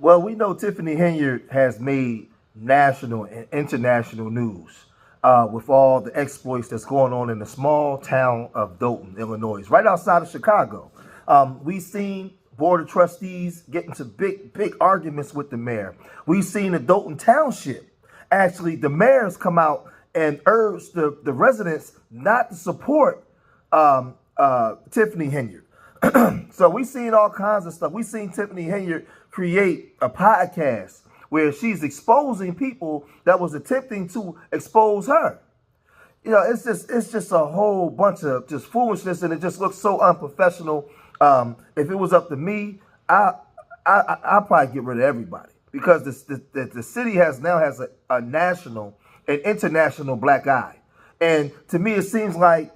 Well, we know Tiffany Henyard has made national and international news with all the exploits that's going on in the small town of Doton, Illinois, right outside of Chicago. We've seen board of trustees get into big arguments with the mayor. We've seen the Dolton Township. Actually, the mayors come out and urge the residents not to support Tiffany Henyard. So we've seen all kinds of stuff. We've seen Tiffany Henyard create a podcast where she's exposing people that was attempting to expose her. You know, it's just a whole bunch of just foolishness, and it just looks so unprofessional. If it was up to me, I'll probably get rid of everybody because the city has a national and international black eye, and to me it seems like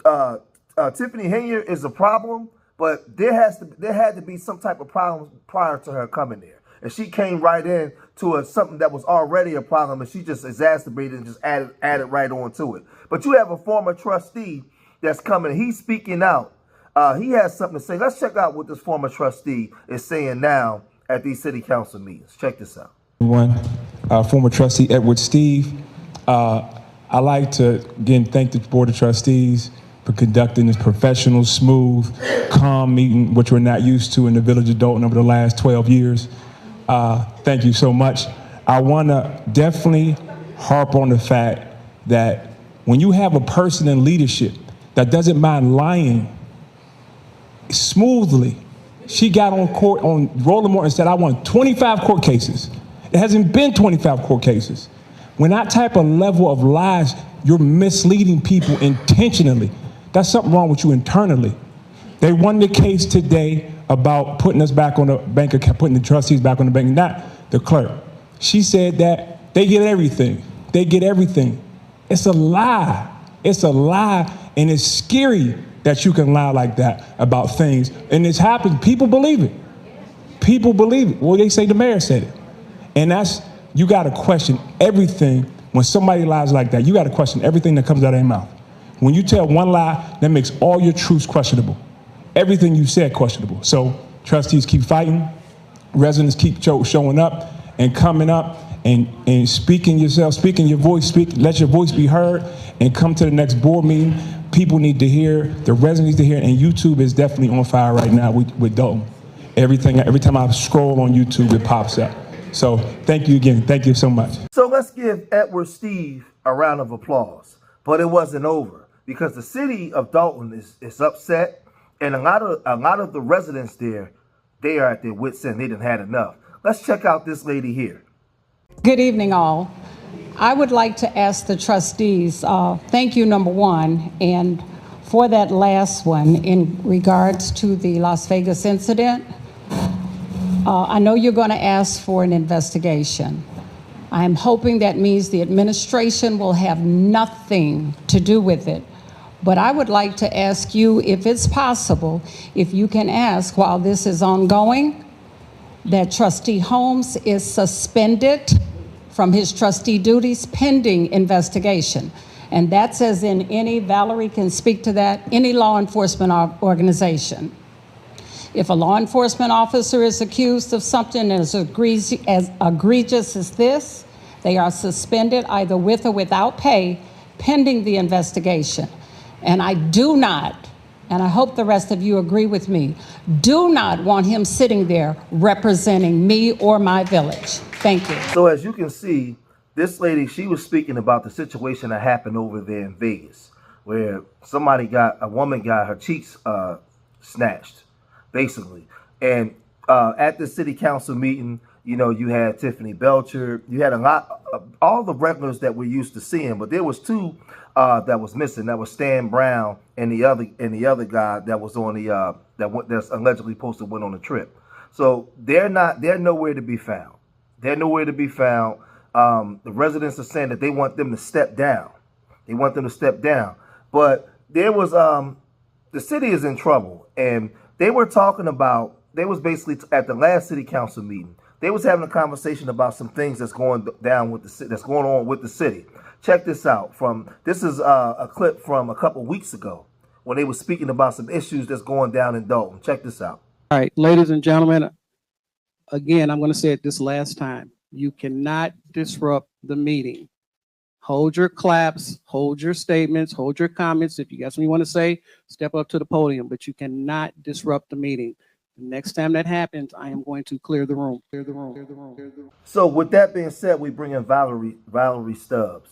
Tiffany Henyard is a problem, but there had to be some type of problem prior to her coming there. And she came right in to something that was already a problem, and she just exacerbated and just added right on to it. But you have a former trustee that's coming. He's speaking out. He has something to say. Let's check out what this former trustee is saying now at these city council meetings. Check this out. Everyone, former trustee Edward Steve. I'd like to again thank the Board of Trustees for conducting this professional, smooth, calm meeting, which we're not used to in the village of Dolton over the last 12 years. Thank you so much. I want to definitely harp on the fact that when you have a person in leadership that doesn't mind lying smoothly, she got on court on Roland Moore and said, I won 25 court cases. It hasn't been 25 court cases. When that type of level of lies, you're misleading people intentionally. That's something wrong with you internally. They won the case today about putting us back on the bank account, putting the trustees back on the bank, not the clerk. She said that they get everything. They get everything. It's a lie. It's a lie, and it's scary that you can lie like that about things. And it's happened. People believe it. People believe it. Well, they say the mayor said it. And you got to question everything. When somebody lies like that, you got to question everything that comes out of their mouth. When you tell one lie, that makes all your truths questionable. Everything you said questionable. So trustees keep fighting. Residents keep showing up and coming up and speaking yourself, speaking your voice, let your voice be heard, and come to the next board meeting. People need to hear, the residents need to hear, and YouTube is definitely on fire right now with Dolton. Every time I scroll on YouTube, it pops up. So thank you again. Thank you so much. So let's give Edward Steve a round of applause. But it wasn't over because the city of Dolton is upset, and a lot of the residents there, they are at their wits' end. They didn't had enough. Let's check out this lady here. Good evening, all. I would like to ask the trustees, thank you, number one, and for that last one in regards to the Las Vegas incident. I know you're going to ask for an investigation. I'm hoping that means the administration will have nothing to do with it. But I would like to ask you, if it's possible, if you can ask while this is ongoing, that Trustee Holmes is suspended from his trustee duties pending investigation. And that's as in any, Valerie can speak to that, any law enforcement organization. If a law enforcement officer is accused of something as egregious as this, they are suspended either with or without pay pending the investigation. And I do not, and I hope the rest of you agree with me, do not want him sitting there representing me or my village. Thank you. So as you can see, this lady, she was speaking about the situation that happened over there in Vegas, where a woman got her cheeks snatched, basically. And at the city council meeting, you know, you had Tiffany Belcher, you had all the regulars that we're used to seeing, but there was two that was missing. That was Stan Brown and the other guy that was on the that's allegedly supposed to went on the trip. So they're nowhere to be found. They're nowhere to be found. The residents are saying that they want them to step down. They want them to step down. But there was the city is in trouble, and they were talking about. They was basically at the last city council meeting. They was having a conversation about some things that's going on with the city. Check this out. This is a clip from a couple weeks ago when they were speaking about some issues that's going down in Dolton. Check this out. All right, ladies and gentlemen, Again, I'm going to say it this last time. You cannot disrupt the meeting. Hold your claps, hold your statements, hold your comments. If you got something you want to say, step up to the podium, but you cannot disrupt the meeting. The next time that happens, I am going to clear the room. Clear the room. Clear the room. Clear the room. So with that being said, we bring in Valerie Stubbs,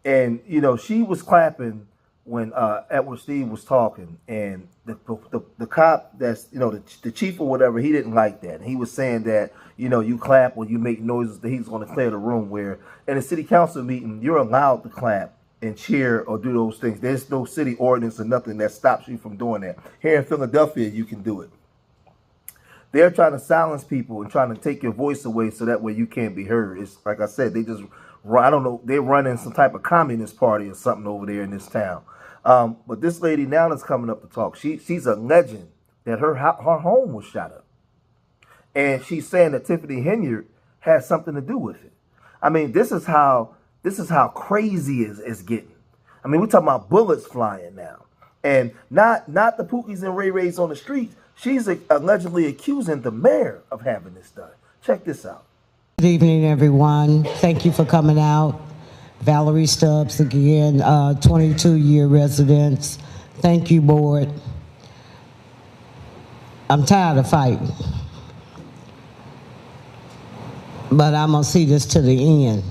and she was clapping when Edward Steve was talking, and the cop that's the chief or whatever, he didn't like that. And he was saying that you clap when you make noises, that he's going to clear the room. Where in a city council meeting, you're allowed to clap and cheer or do those things. There's no city ordinance or nothing that stops you from doing that. Here in Philadelphia, you can do it. They're trying to silence people and trying to take your voice away so that way you can't be heard. It's like I said, they just, I don't know, they're running some type of communist party or something over there in this town. But this lady now is coming up to talk. She's a legend that her home was shot up. And she's saying that Tiffany Henyard has something to do with it. I mean, this is how crazy it's getting. I mean, we're talking about bullets flying now. And not the Pookies and Ray Rays on the streets. She's allegedly accusing the mayor of having this done. Check this out. Good evening, everyone. Thank you for coming out. Valerie Stubbs again, 22-year residence. Thank you, board. I'm tired of fighting, but I'm gonna see this to the end.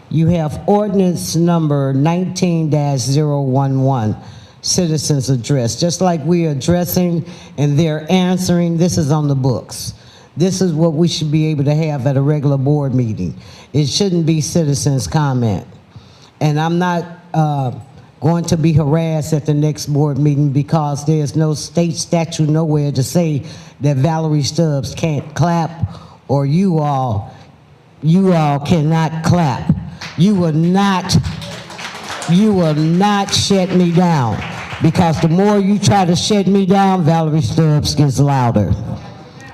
You have ordinance number 19-011. Citizens address. Just like we're addressing and they're answering, this is on the books. This is what we should be able to have at a regular board meeting. It shouldn't be citizens' comment. And I'm not going to be harassed at the next board meeting because there's no state statute nowhere to say that Valerie Stubbs can't clap or you all cannot clap. You will not shut me down, because the more you try to shut me down, Valerie Stubbs gets louder.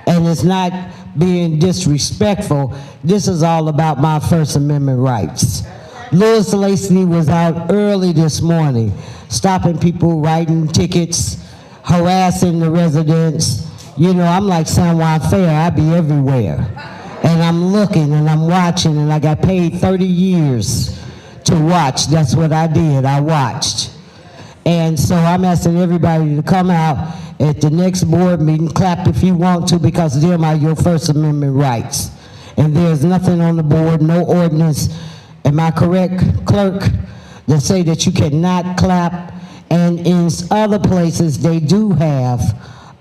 And it's not being disrespectful. This is all about my First Amendment rights. Louis Lacey was out early this morning, stopping people, writing tickets, harassing the residents. I'm like San Juan Fair, I be everywhere. And I'm looking and I'm watching, and I got paid 30 years to watch. That's what I did, I watched. And so I'm asking everybody to come out at the next board meeting, clap if you want to, because them are your First Amendment rights. And there's nothing on the board, no ordinance, am I correct, clerk, that say that you cannot clap. And in other places, they do have,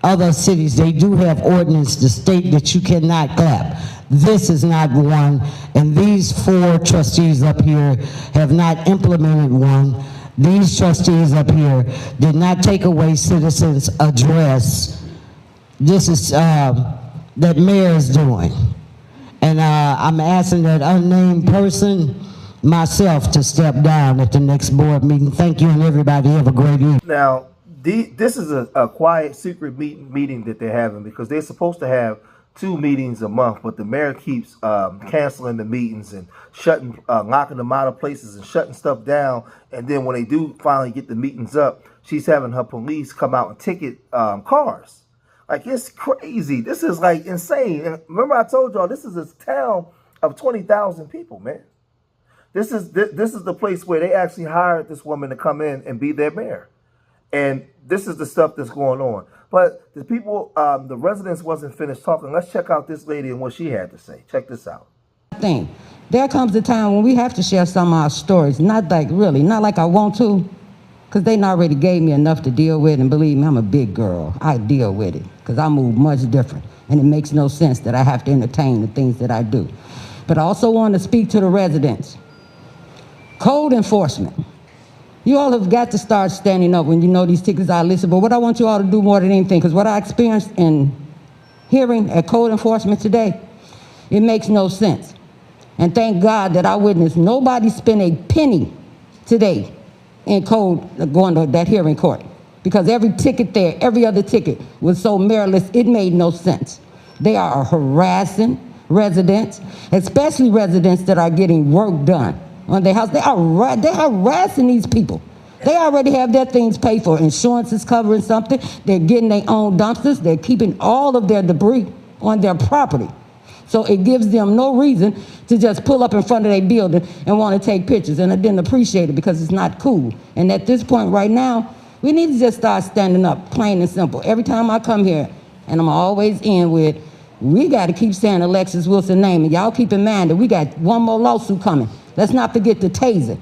other cities, they do have ordinance to state that you cannot clap. This is not one, and these 4 trustees up here have not implemented one. These trustees up here did not take away citizens' address. This is that mayor is doing. And I'm asking that unnamed person, myself, to step down at the next board meeting. Thank you, and everybody have a great evening. Now, this is a quiet, secret meeting that they're having, because they're supposed to have 2 meetings a month, but the mayor keeps canceling the meetings and locking them out of places and shutting stuff down. And then when they do finally get the meetings up, she's having her police come out and ticket cars. Like, it's crazy. This is like insane. And remember, I told y'all this is a town of 20,000 people, man. This is the place where they actually hired this woman to come in and be their mayor. And this is the stuff that's going on. But the people, the residents wasn't finished talking. Let's check out this lady and what she had to say. Check this out. There comes a time when we have to share some of our stories. Not like I want to, because they already gave me enough to deal with. And believe me, I'm a big girl. I deal with it because I move much different. And it makes no sense that I have to entertain the things that I do. But I also want to speak to the residents. Code enforcement. You all have got to start standing up when you know these tickets are listed. But what I want you all to do more than anything, because what I experienced in hearing at code enforcement today, it makes no sense. And thank God that I witnessed nobody spent a penny today in code going to that hearing court. Because every ticket there, every other ticket was so meritless, it made no sense. They are harassing residents, especially residents that are getting work done on their house. They're harassing these people. They already have their things paid for. Insurance is covering something. They're getting their own dumpsters. They're keeping all of their debris on their property. So it gives them no reason to just pull up in front of their building and want to take pictures and then appreciate it because it's not cool. And at this point right now, we need to just start standing up, plain and simple. Every time I come here, and I'm always in with, we got to keep saying Alexis Wilson's name. And y'all keep in mind that we got one more lawsuit coming. Let's not forget the taser.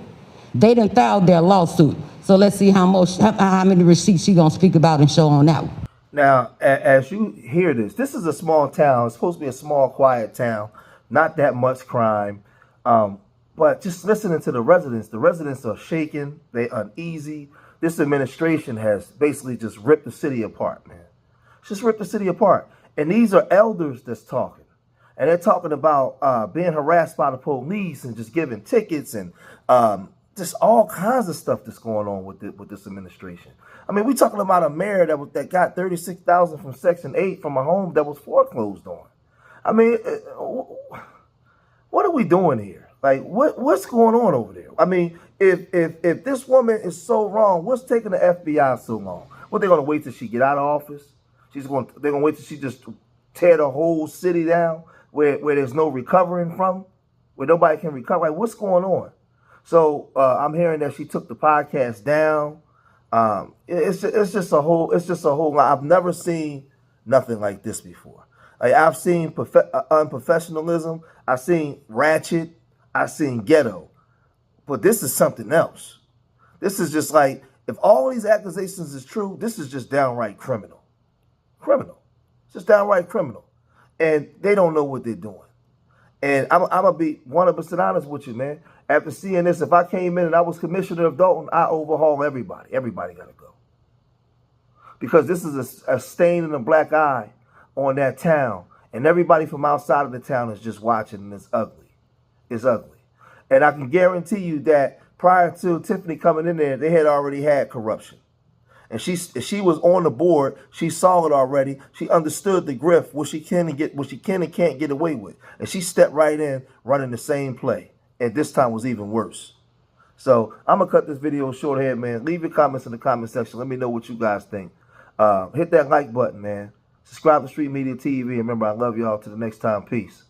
They done filed their lawsuit. So let's see how many receipts she gonna speak about and show on that one. Now, as you hear this is a small town. It's supposed to be a small, quiet town. Not that much crime. But just listening to the residents are shaken. They're uneasy. This administration has basically just ripped the city apart, man. Just ripped the city apart. And these are elders that's talking. And they're talking about being harassed by the police and just giving tickets and just all kinds of stuff that's going on with this administration. I mean, we're talking about a mayor that got $36,000 from Section 8 from a home that was foreclosed on. I mean, what are we doing here? Like, what's going on over there? I mean, if this woman is so wrong, what's taking the FBI so long? What, they're going to wait till she get out of office? They're going to wait till she just tear the whole city down where there's no recovering from, where nobody can recover? Like, what's going on? So I'm hearing that she took the podcast down. It's just a whole lot. I've never seen nothing like this before. Like, I've seen unprofessionalism. I've seen ratchet. I've seen ghetto. But this is something else. This is just like, if all these accusations is true, this is just downright criminal. Criminal. It's just downright criminal. And they don't know what they're doing. And I'm going to be 100% honest with you, man. After seeing this, if I came in and I was commissioner of Dolton, I overhaul everybody. Everybody got to go. Because this is a stain in the black eye on that town. And everybody from outside of the town is just watching, and it's ugly. It's ugly. And I can guarantee you that prior to Tiffany coming in there, they had already had corruption. And she was on the board. She saw it already. She understood the grift, what she can and can't get away with. And she stepped right in, running the same play. And this time was even worse. So I'm going to cut this video short here, man. Leave your comments in the comment section. Let me know what you guys think. Hit that like button, man. Subscribe to Street Media TV. Remember, I love y'all. Till the next time. Peace.